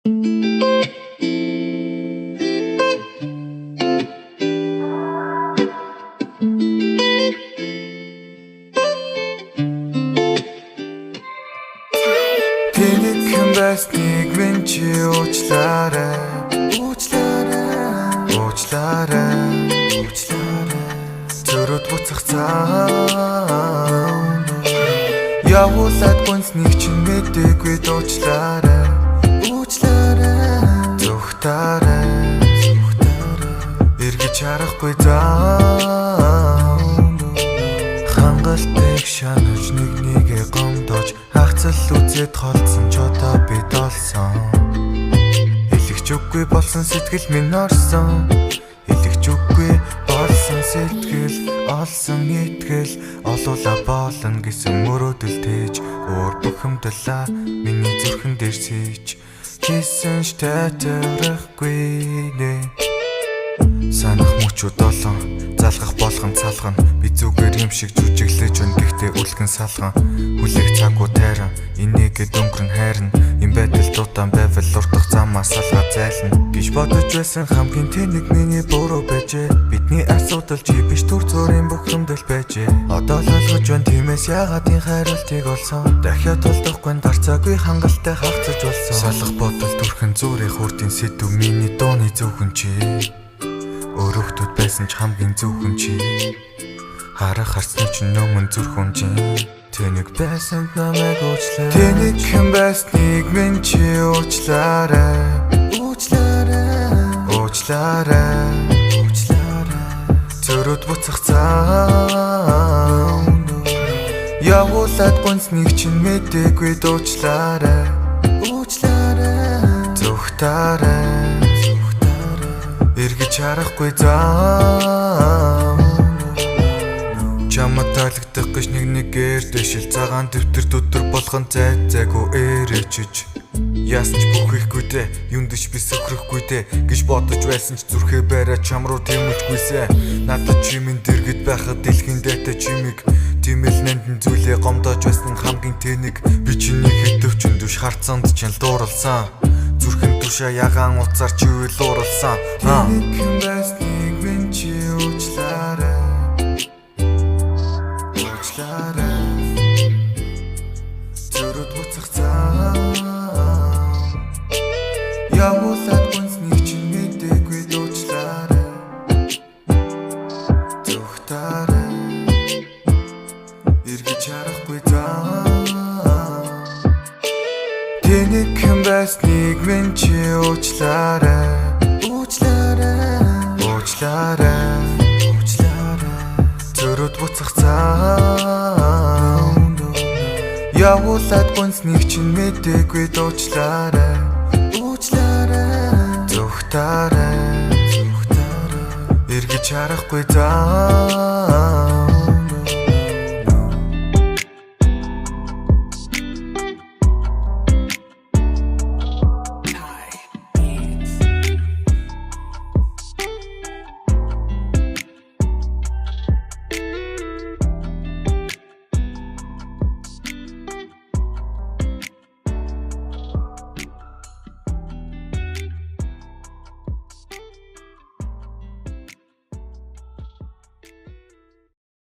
Тэнийхэн байсныг минь чи уучлаарай. Зөрүүд буцах цаан явуулаад гүнснийг чинь мэдээгүй дуучлаарай. Зүхтаарай эргэж харахгүй заа. Хангалтыг шанаж нэгнийгээ гомдож хагцал үзээд холдсон ч одоо бид олсон. Хэлэх үгүй болсон сэтгэл минь орсон. Хэлэх үгүй болсон сэтгэл олсон итгэл олуула болно гэсэн мөрөөдөл тээж өөр бухимдалаа миний зүрхэн дээр сийж хийсэн ч тайрахгүй нэ. Санах мөчүүд олон залгах болгон цалгана. Би зүгээр юм шиг жүжиглэж өн гэхдээ үлгэн салган. Хүлээх цагуу тайран энийгээ дөнгөрн хайрна. Им байдал дутаан байвал урдах замаа салгаа зайлна гэж бодож байсан хамгийн тэнэг миний буруу байжээ. Бидний асуудал чи биш түр зүрийн бухимдал байжээ. Одоо л ойлгож байна тиймээс яагаад энэ хариултыг олсон. Дахиад толдохгүй дарцаагүй хангалттай хагцаж болсон. Салах бодол түрхэн зүрийн хурдын сэдв миний дууны зөвхөн чи. Өрөөхтүүд байсан ч хамгийн зөвхөн чи. Харах харсны чинь өмнө зүрхэн чи. Тэнэг байсан намайг уучлаарай. Тэнийхэн байсныг минь чи уучлаарай. Зөрүүд буцах цаан явуулаад гүнснийг чинь мэдээгүй дуучлаарай. Зүхтаарай эргэж харахгүй заа. Чамд таалагдах гэж нэгээр дэшил цагаан дэвтэр өдөр болгон зайгүй ээрээчж. Яасан ч бүх ихгүй дээ, юндэж би сөхрөхгүй дээ гэж бодож байсан ч зүрхээ бариа чам руу тэмүүлжгүйсэ. Надад чимэн дэргэд байхад дэлхийн дайтай чимиг тимэл нандин зүйлээ гомдож байсан хамгийн тэнэг. Би чиний хэдвчин дүш харцанд чинь дууралсан. Зүрхэн тушаа ягаан уцаар чи үл ууралсан. Тэнийхэн байсныг минь чи уучлаарай. Зөрүүд буцах цаан явуулаад гүнснийг чинь мэдээгүй дуучлаарай. Зүхтаарай эргэж харахгүй заа. Тэнийхэн байсныг минь чи уучлаарай. Зөрүүд буцах цаан явуулаад гүнснийг чинь мэдээгүй дуучлаарай. Зүхтаарай эргэж харахгүй заа.